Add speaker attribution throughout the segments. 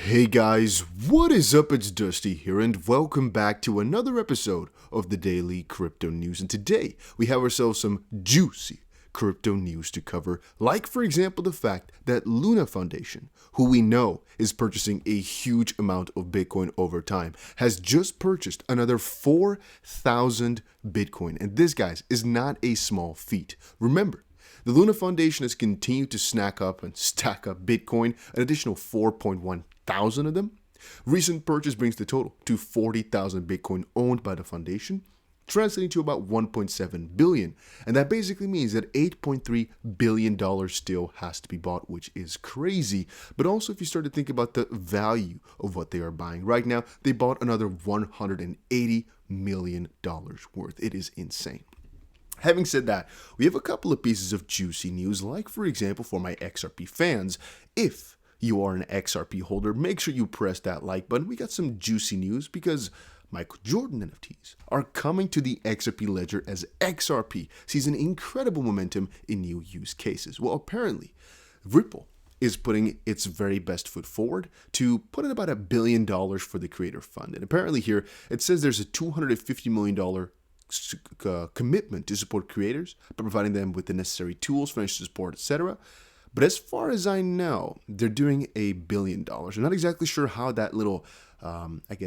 Speaker 1: Hey guys, what is up? It's Dusty here and welcome back to another episode of the Daily Crypto News. And today we have ourselves some juicy crypto news to cover, like for example the fact that Luna Foundation, who we know is purchasing a huge amount of Bitcoin over time, has just purchased another 4,000 Bitcoin. And this, guys, is not a small feat. Remember, the Luna Foundation has continued to stack up Bitcoin, an additional 4.1 thousand of them. Recent purchase brings the total to 40,000 Bitcoin owned by the foundation, translating to about 1.7 billion. And that basically means that $8.3 billion still has to be bought, which is crazy. But also, if you start to think about the value of what they are buying right now, they bought another $180 million worth. It is insane. Having said that, we have a couple of pieces of juicy news, like for example for my XRP fans. If you are an XRP holder, make sure you press that like button. We got some juicy news because Michael Jordan NFTs are coming to the XRP ledger as XRP sees an incredible momentum in new use cases. Well, apparently, Ripple is putting its very best foot forward to put in about $1 billion for the creator fund. And apparently here, it says there's a $250 million commitment to support creators by providing them with the necessary tools, financial support, etc. But as far as I know, they're doing $1 billion. I'm not exactly sure how that little,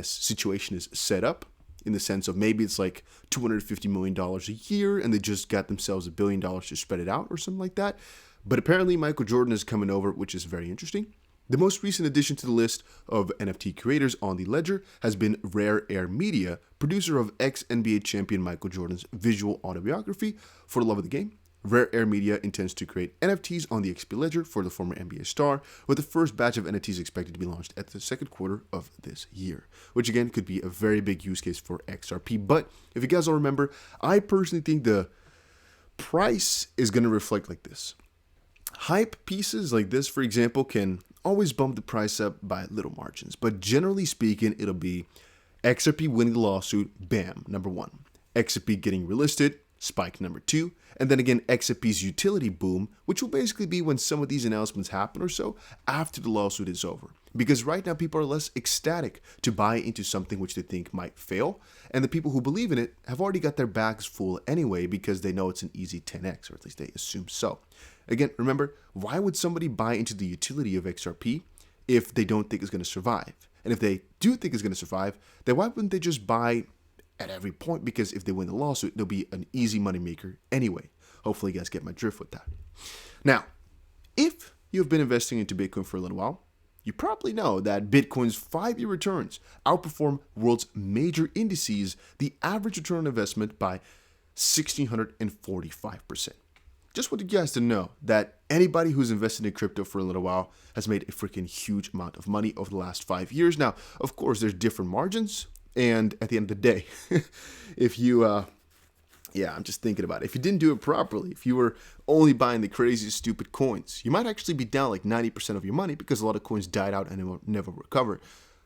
Speaker 1: situation is set up, in the sense of maybe it's like $250 million a year and they just got themselves $1 billion to spread it out or something like that. But apparently Michael Jordan is coming over, which is very interesting. The most recent addition to the list of NFT creators on the ledger has been Rare Air Media, producer of ex-NBA champion Michael Jordan's visual autobiography, For the Love of the Game. Rare Air Media intends to create NFTs on the XP ledger for the former NBA star, with the first batch of NFTs expected to be launched at the second quarter of this year, which again could be a very big use case for XRP. But if you guys all remember, I personally think the price is going to reflect like this. Hype pieces like this, for example, can always bump the price up by little margins, but generally speaking, it'll be XRP winning the lawsuit, bam, number one. XRP getting relisted, spike number two. And then again, XRP's utility boom, which will basically be when some of these announcements happen or so after the lawsuit is over. Because right now people are less ecstatic to buy into something which they think might fail. And the people who believe in it have already got their bags full anyway because they know it's an easy 10x, or at least they assume so. Again, remember, why would somebody buy into the utility of XRP if they don't think it's going to survive? And if they do think it's going to survive, then why wouldn't they just buy at every point? Because if they win the lawsuit, they'll be an easy moneymaker anyway. Hopefully you guys get my drift with that. Now, if you've been investing into Bitcoin for a little while, you probably know that Bitcoin's 5-year returns outperform world's major indices, the average return on investment, by 1,645%. Just want you guys to know that anybody who's invested in crypto for a little while has made a freaking huge amount of money over the last 5 years. Now, of course, there's different margins. And at the end of the day, if you, I'm just thinking about it. If you didn't do it properly, if you were only buying the craziest stupid coins, you might actually be down like 90% of your money because a lot of coins died out and it will never recover.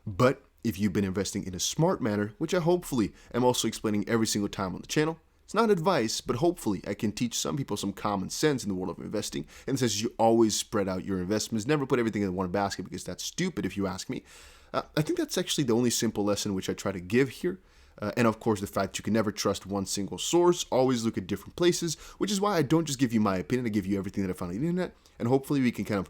Speaker 1: But if you've been investing in a smart manner, which I hopefully am also explaining every single time on the channel, it's not advice, but hopefully I can teach some people some common sense in the world of investing. And it says you always spread out your investments, never put everything in one basket, because that's stupid if you ask me. I think that's actually the only simple lesson which I try to give here. And of course, the fact you can never trust one single source, always look at different places, which is why I don't just give you my opinion, I give you everything that I found on the internet. And hopefully we can kind of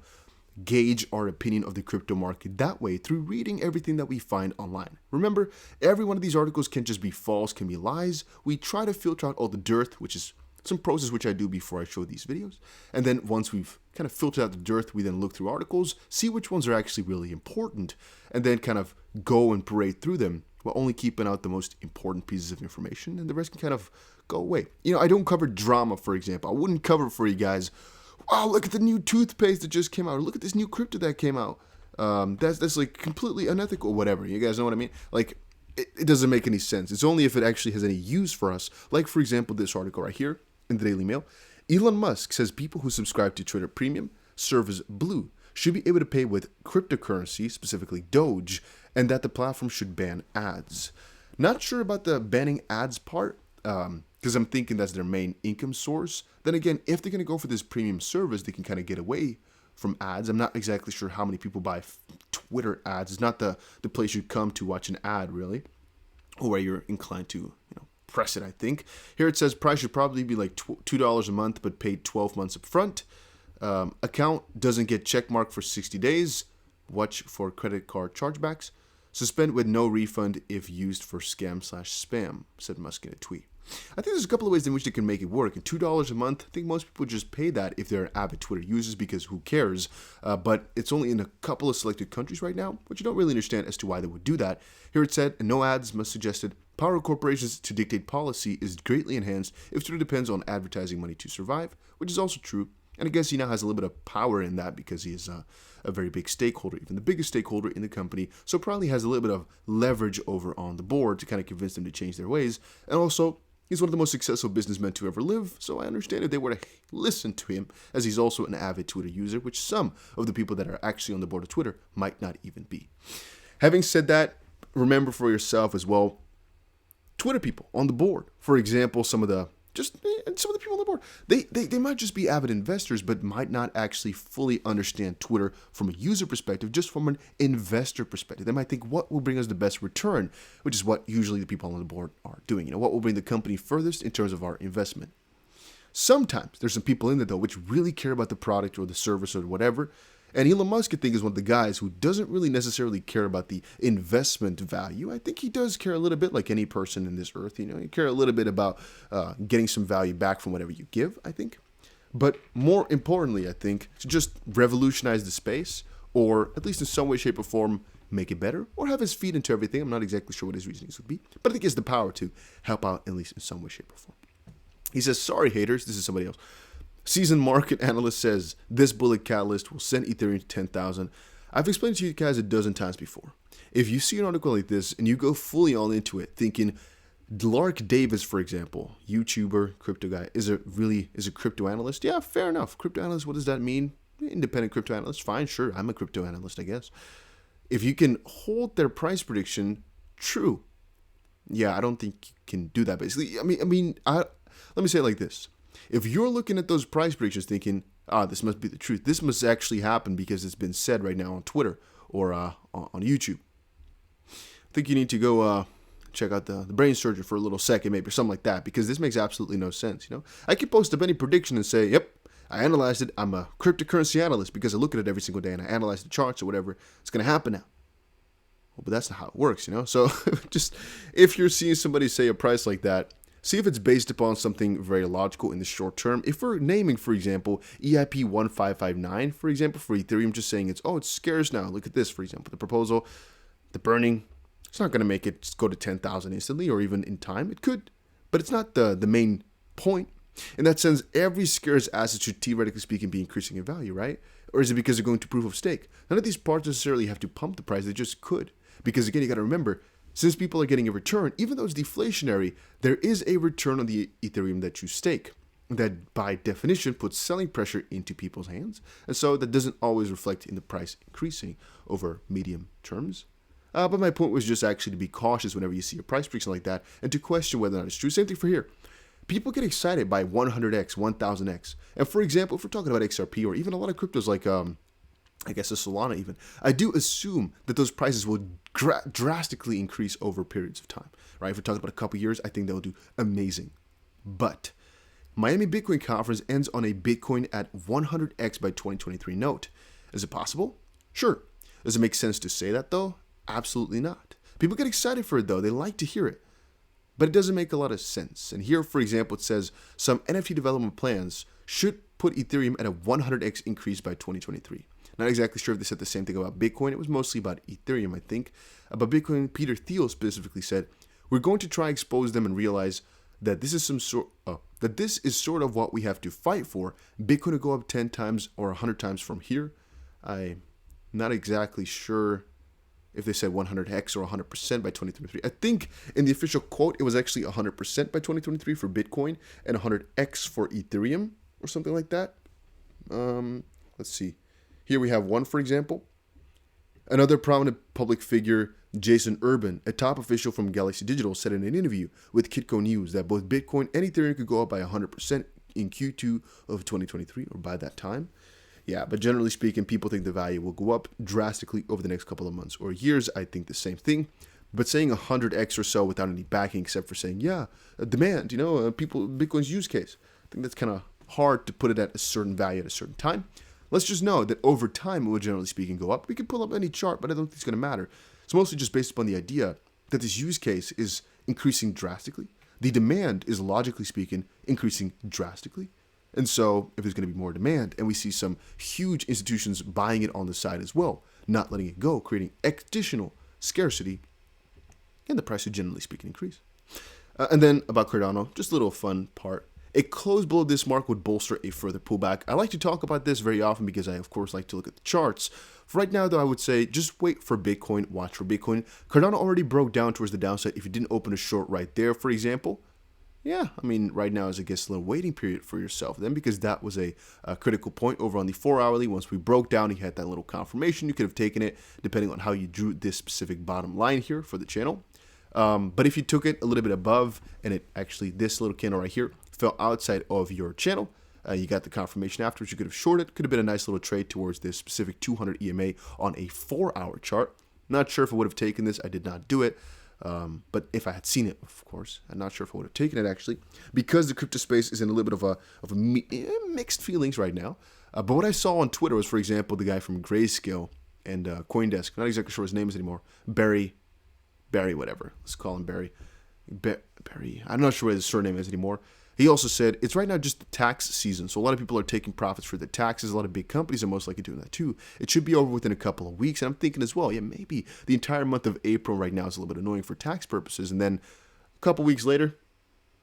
Speaker 1: gauge our opinion of the crypto market that way through reading everything that we find online. Remember, every one of these articles can just be false, can be lies. We try to filter out all the dirt, which is some process which I do before I show these videos. And then once we've kind of filtered out the dirt, we then look through articles, see which ones are actually really important, and then kind of go and parade through them while only keeping out the most important pieces of information, and the rest can kind of go away. I don't cover drama, for example. I wouldn't cover for you guys, wow, look at the new toothpaste that just came out, or look at this new crypto that came out. That's like completely unethical, whatever. You guys know what I mean? Like, it doesn't make any sense. It's only if it actually has any use for us. Like, for example, this article right here in the Daily Mail. Elon Musk says people who subscribe to Twitter Premium, service Blue, should be able to pay with cryptocurrency, specifically Doge, and that the platform should ban ads. Not sure about the banning ads part, because I'm thinking that's their main income source. Then again, if they're going to go for this premium service, they can kind of get away from ads. I'm not exactly sure how many people buy Twitter ads. It's not the place you come to watch an ad, really, or where you're inclined to, press it, I think. Here it says price should probably be like $2 a month, but paid 12 months up front. Account doesn't get checkmark for 60 days. Watch for credit card chargebacks. Suspend with no refund if used for scam/spam, said Musk in a tweet. I think there's a couple of ways in which they can make it work. And $2 a month, I think most people just pay that if they're avid Twitter users, because who cares? But it's only in a couple of selected countries right now, which you don't really understand as to why they would do that. Here it said, no ads, Musk suggested, power of corporations to dictate policy is greatly enhanced if Twitter depends on advertising money to survive, which is also true. And I guess he now has a little bit of power in that because he is a very big stakeholder, even the biggest stakeholder in the company. So probably has a little bit of leverage over on the board to kind of convince them to change their ways. And also, he's one of the most successful businessmen to ever live. So I understand if they were to listen to him, as he's also an avid Twitter user, which some of the people that are actually on the board of Twitter might not even be. Having said that, remember for yourself as well, Twitter people on the board, for example, some of the people on the board, they might just be avid investors, but might not actually fully understand Twitter from a user perspective, just from an investor perspective. They might think, what will bring us the best return, which is what usually the people on the board are doing. What will bring the company furthest in terms of our investment. Sometimes there's some people in there, though, which really care about the product or the service or whatever. And Elon Musk, I think, is one of the guys who doesn't really necessarily care about the investment value. I think he does care a little bit, like any person in this earth. You care a little bit about getting some value back from whatever you give, I think. But more importantly, I think, to just revolutionize the space, or at least in some way, shape, or form, make it better, or have his feet into everything. I'm not exactly sure what his reasonings would be, but I think he has the power to help out, at least in some way, shape, or form. He says, sorry, haters. This is somebody else. Seasoned market analyst says this bullet catalyst will send Ethereum to 10,000. I've explained to you guys a dozen times before. If you see an article like this and you go fully all into it, thinking Lark Davis, for example, YouTuber, crypto guy, is a crypto analyst? Yeah, fair enough. Crypto analyst, what does that mean? Independent crypto analyst, fine, sure. I'm a crypto analyst, I guess. If you can hold their price prediction true, yeah, I don't think you can do that. Basically, let me say it like this. If you're looking at those price predictions thinking, this must be the truth, this must actually happen because it's been said right now on Twitter or on YouTube, I think you need to go check out the brain surgeon for a little second, maybe, or something like that, because this makes absolutely no sense. I could post up any prediction and say, yep, I analyzed it. I'm a cryptocurrency analyst because I look at it every single day and I analyze the charts or whatever. It's going to happen now. Well, but that's not how it works, So just if you're seeing somebody say a price like that, see if it's based upon something very logical in the short term. If we're naming, for example, EIP 1559, for example, for Ethereum, just saying it's scarce now. Look at this, for example, the proposal, the burning. It's not going to make it go to 10,000 instantly or even in time. It could, but it's not the main point. In that sense, every scarce asset should, theoretically speaking, be increasing in value, right? Or is it because they're going to proof of stake? None of these parts necessarily have to pump the price. They just could. Because again, you got to remember, since people are getting a return, even though it's deflationary, there is a return on the Ethereum that you stake. That by definition puts selling pressure into people's hands. And so that doesn't always reflect in the price increasing over medium terms. But my point was just actually to be cautious whenever you see a price prediction like that and to question whether or not it's true. Same thing for here. People get excited by 100x, 1000x. And for example, if we're talking about XRP or even a lot of cryptos like I guess a Solana even, I do assume that those prices will drastically increase over periods of time, right? If we're talking about a couple years, I think they'll do amazing. But Miami Bitcoin Conference ends on a Bitcoin at 100x by 2023 note. Is it possible? Sure. Does it make sense to say that though? Absolutely not. People get excited for it though. They like to hear it. But it doesn't make a lot of sense. And here, for example, it says some NFT development plans should put Ethereum at a 100x increase by 2023. Not exactly sure if they said the same thing about Bitcoin. It was mostly about Ethereum, I think. About Bitcoin, Peter Thiel specifically said, "We're going to try expose them and realize that this is sort of what we have to fight for. Bitcoin will go up 10 times or 100 times from here." I'm not exactly sure if they said 100x or 100% by 2023. I think in the official quote, it was actually 100% by 2023 for Bitcoin and 100x for Ethereum or something like that. Let's see. Here we have one, for example. Another prominent public figure, Jason Urban, a top official from Galaxy Digital, said in an interview with Kitco News that both Bitcoin and Ethereum could go up by 100% in Q2 of 2023 or by that time. Yeah, but generally speaking, people think the value will go up drastically over the next couple of months or years. I think the same thing. But saying 100x or so without any backing, except for saying, yeah, demand, people, Bitcoin's use case. I think that's kind of hard to put it at a certain value at a certain time. Let's just know that over time, it will generally speaking go up. We can pull up any chart, but I don't think it's going to matter. It's mostly just based upon the idea that this use case is increasing drastically. The demand is, logically speaking, increasing drastically. And so if there's going to be more demand and we see some huge institutions buying it on the side as well, not letting it go, creating additional scarcity, and the price would, generally speaking, increase. And then about Cardano, just a little fun part. A close below this mark would bolster a further pullback. I like to talk about this very often because I, of course, like to look at the charts. For right now, though, I would say just wait for Bitcoin, watch for Bitcoin. Cardano already broke down towards the downside. If you didn't open a short right there, for example, yeah, I mean, right now is, I guess, a little waiting period for yourself then, because that was a critical point over on the 4-hourly. Once we broke down, you had that little confirmation. You could have taken it depending on how you drew this specific bottom line here for the channel. But if you took it a little bit above and it actually, this little candle right here, fell outside of your channel, you got the confirmation afterwards, you could have shorted. Could have been a nice little trade towards this specific 200 EMA on a 4-hour chart. Not sure if I would have taken this. I did not do it. But if I had seen it, of course, I'm not sure if I would have taken it actually, because the crypto space is in a little bit of a mixed feelings right now. But what I saw on Twitter was, for example, the guy from Grayscale and CoinDesk, not exactly sure what his name is anymore, Barry, whatever. Let's call him Barry. Barry. I'm not sure what his surname is anymore. He also said it's right now just the tax season. So a lot of people are taking profits for the taxes. A lot of big companies are most likely doing that too. It should be over within a couple of weeks. And I'm thinking as well, yeah, maybe the entire month of April right now is a little bit annoying for tax purposes. And then a couple weeks later,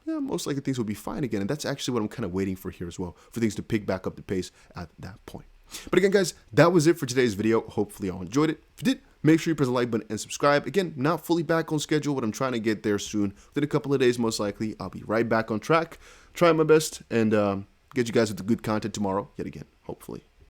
Speaker 1: yeah, most likely things will be fine again. And that's actually what I'm kind of waiting for here as well, for things to pick back up the pace at that point. But again, guys, that was it for today's video. Hopefully y'all enjoyed it. If you did, make sure you press the like button and subscribe. Again, not fully back on schedule, but I'm trying to get there soon. Within a couple of days, most likely, I'll be right back on track. Trying my best and get you guys with the good content tomorrow, yet again, hopefully.